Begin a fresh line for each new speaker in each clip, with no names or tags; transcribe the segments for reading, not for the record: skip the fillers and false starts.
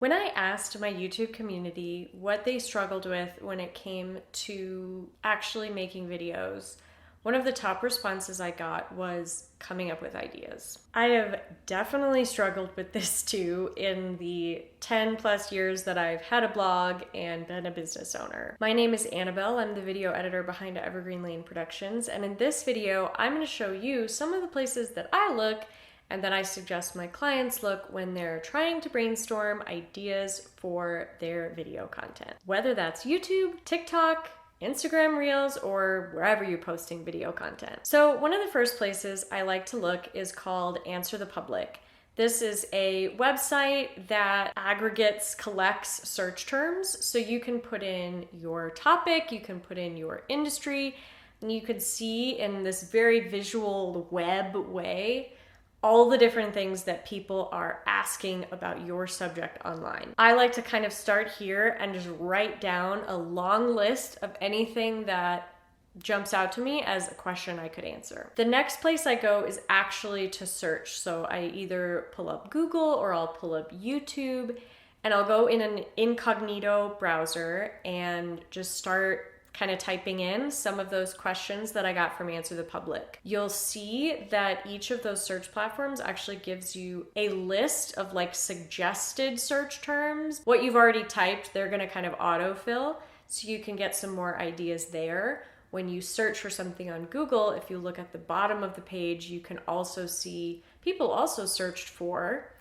When I asked my YouTube community what they struggled with when it came to actually making videos, one of the top responses I got was coming up with ideas. I have definitely struggled with this too in the 10 plus years that I've had a blog and been a business owner. My name is Annabelle. I'm the video editor behind Evergreen Productions, and in this video, I'm going to show you some of the places that I look and then I suggest my clients look when they're trying to brainstorm ideas for their video content. Whether that's YouTube, TikTok, Instagram Reels, or wherever you're posting video content. So one of the first places I like to look is called Answer the Public. This is a website that collects search terms. So you can put in your topic, you can put in your industry, and you can see in this very visual web way all the different things that people are asking about your subject online. I like to kind of start here and just write down a long list of anything that jumps out to me as a question I could answer. The next place I go is actually to search. So I either pull up Google or I'll pull up YouTube, and I'll go in an incognito browser and just start kind of typing in some of those questions that I got from Answer the Public. You'll see that each of those search platforms actually gives you a list of like suggested search terms. What you've already typed, they're going to kind of autofill, so you can get some more ideas there. When you search for something on Google, if you look at the bottom of the page, you can also see people also searched for.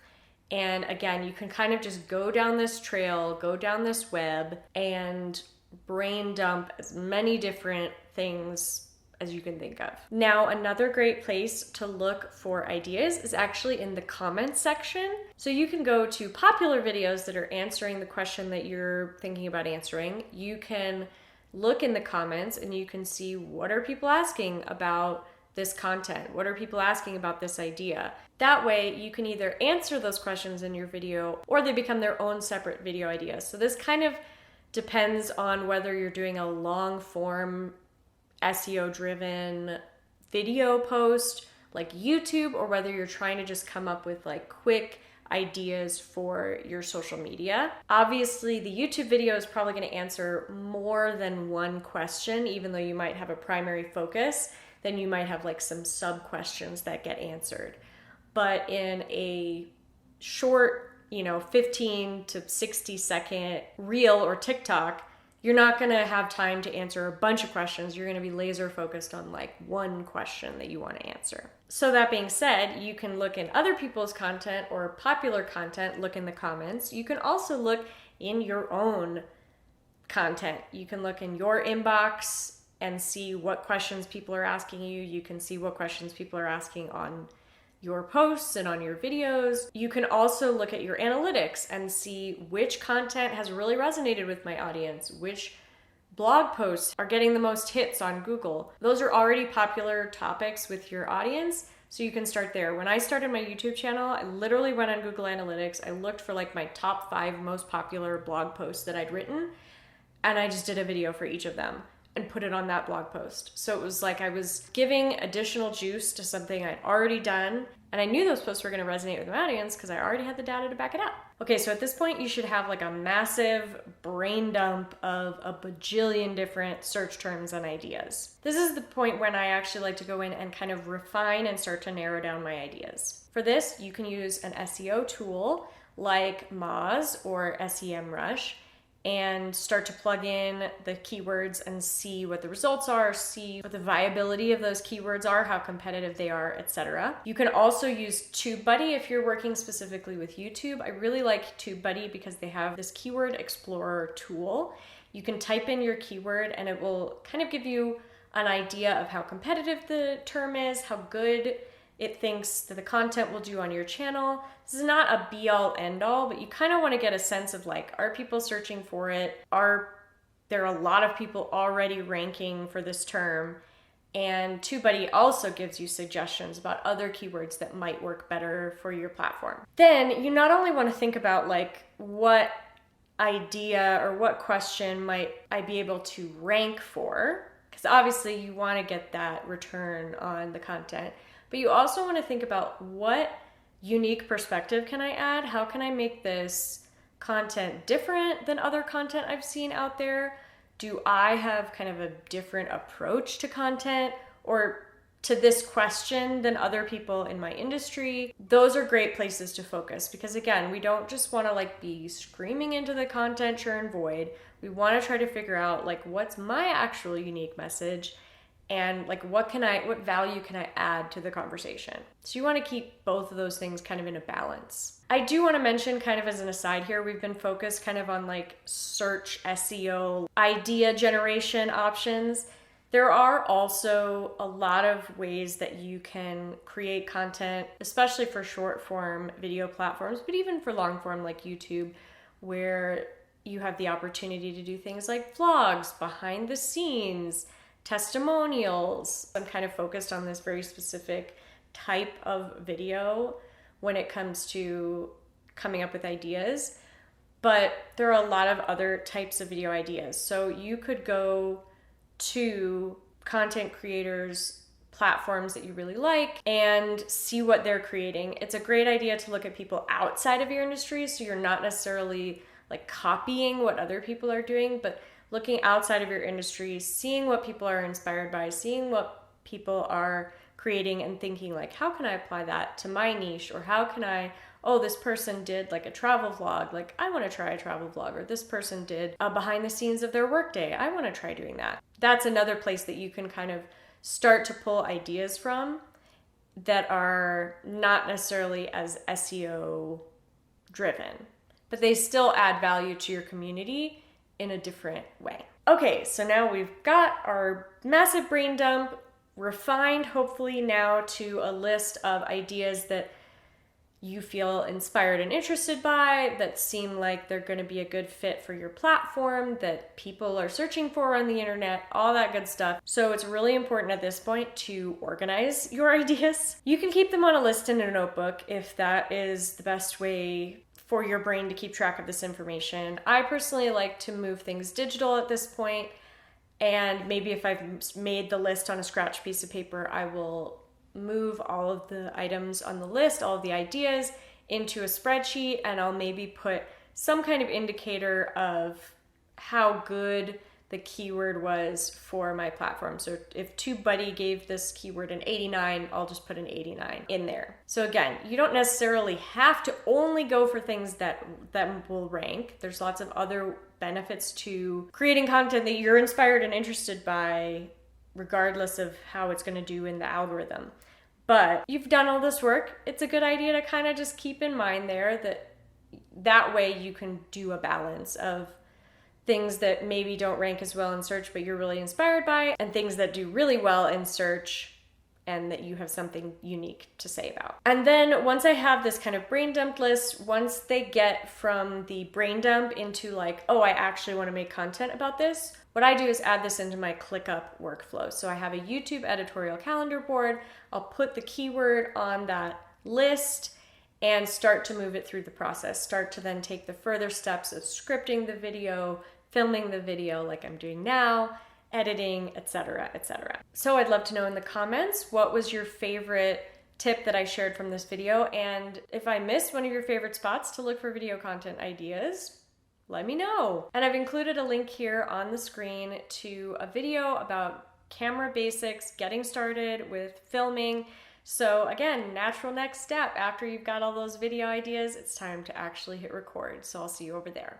And again, you can kind of just go down this trail, go down this web, and brain dump as many different things as you can think of. Now, another great place to look for ideas is actually in the comments section. So you can go to popular videos that are answering the question that you're thinking about answering. You can look in the comments and you can see what are people asking about this content? What are people asking about this idea? That way you can either answer those questions in your video or they become their own separate video ideas. So this kind of depends on whether you're doing a long form SEO driven video post like YouTube, or whether you're trying to just come up with like quick ideas for your social media. Obviously, the YouTube video is probably going to answer more than one question, even though you might have a primary focus. Then you might have like some sub questions that get answered. But in a short 15 to 60 second reel or TikTok, you're not going to have time to answer a bunch of questions. You're going to be laser focused on like one question that you want to answer. So that being said, you can look in other people's content or popular content, look in the comments. You can also look in your own content. You can look in your inbox and see what questions people are asking you. You can see what questions people are asking on your posts and on your videos. You can also look at your analytics and see which content has really resonated with my audience, which blog posts are getting the most hits on Google. Those are already popular topics with your audience, so you can start there. When I started my YouTube channel, I literally went on Google Analytics. I looked for like my top 5 most popular blog posts that I'd written, and I just did a video for each of them and put it on that blog post. So it was like I was giving additional juice to something I'd already done, and I knew those posts were going to resonate with my audience because I already had the data to back it up. Okay, so at this point, you should have like a massive brain dump of a bajillion different search terms and ideas. This is the point when I actually like to go in and kind of refine and start to narrow down my ideas. For this, you can use an SEO tool like Moz or SEMrush, and start to plug in the keywords and see what the results are, see what the viability of those keywords are, how competitive they are, etc. You can also use TubeBuddy if you're working specifically with YouTube. I really like TubeBuddy because they have this keyword explorer tool. You can type in your keyword and it will kind of give you an idea of how competitive the term is, how good it thinks that the content will do on your channel. This is not a be-all, end-all, but you kind of want to get a sense of like, are people searching for it? Are there a lot of people already ranking for this term? And TubeBuddy also gives you suggestions about other keywords that might work better for your platform. Then you not only want to think about like what idea or what question might I be able to rank for, because obviously you want to get that return on the content. But you also want to think about what unique perspective can I add? How can I make this content different than other content I've seen out there? Do I have kind of a different approach to content or to this question than other people in my industry? Those are great places to focus because again, we don't just want to like be screaming into the content churn void. We want to try to figure out like what's my actual unique message and like what value can I add to the conversation? So you want to keep both of those things kind of in a balance. I do want to mention kind of as an aside here, we've been focused kind of on like search SEO idea generation options. There are also a lot of ways that you can create content, especially for short form video platforms, but even for long form like YouTube, where you have the opportunity to do things like vlogs, behind the scenes, testimonials. I'm kind of focused on this very specific type of video when it comes to coming up with ideas, but there are a lot of other types of video ideas. So you could go to content creators' platforms that you really like and see what they're creating. It's a great idea to look at people outside of your industry, so you're not necessarily like copying what other people are doing, but looking outside of your industry, seeing what people are inspired by, seeing what people are creating and thinking like, how can I apply that to my niche? Or how can I, oh, this person did like a travel vlog, like I want to try a travel vlog. Or this person did a behind the scenes of their workday, I want to try doing that. That's another place that you can kind of start to pull ideas from that are not necessarily as SEO driven, but they still add value to your community in a different way. Okay, so now we've got our massive brain dump refined, hopefully now to a list of ideas that you feel inspired and interested by, that seem like they're going to be a good fit for your platform, that people are searching for on the internet, all that good stuff. So it's really important at this point to organize your ideas. You can keep them on a list in a notebook if that is the best way for your brain to keep track of this information. I personally like to move things digital at this point, and maybe if I've made the list on a scratch piece of paper, I will move all of the items on the list, all of the ideas, into a spreadsheet, and I'll maybe put some kind of indicator of how good the keyword was for my platform. So if TubeBuddy gave this keyword an 89, I'll just put an 89 in there. So again, you don't necessarily have to only go for things that will rank. There's lots of other benefits to creating content that you're inspired and interested by, regardless of how it's going to do in the algorithm. But you've done all this work. It's a good idea to kind of just keep in mind there that way you can do a balance of things that maybe don't rank as well in search, but you're really inspired by, and things that do really well in search and that you have something unique to say about. And then once I have this kind of brain dump list, once they get from the brain dump into like, oh, I actually want to make content about this, what I do is add this into my ClickUp workflow. So I have a YouTube editorial calendar board. I'll put the keyword on that list and start to move it through the process. Start to then take the further steps of scripting the video, filming the video like I'm doing now, editing, etc., etc. So I'd love to know in the comments, what was your favorite tip that I shared from this video? And if I missed one of your favorite spots to look for video content ideas, let me know. And I've included a link here on the screen to a video about camera basics, getting started with filming. So again, natural next step after you've got all those video ideas, it's time to actually hit record. So I'll see you over there.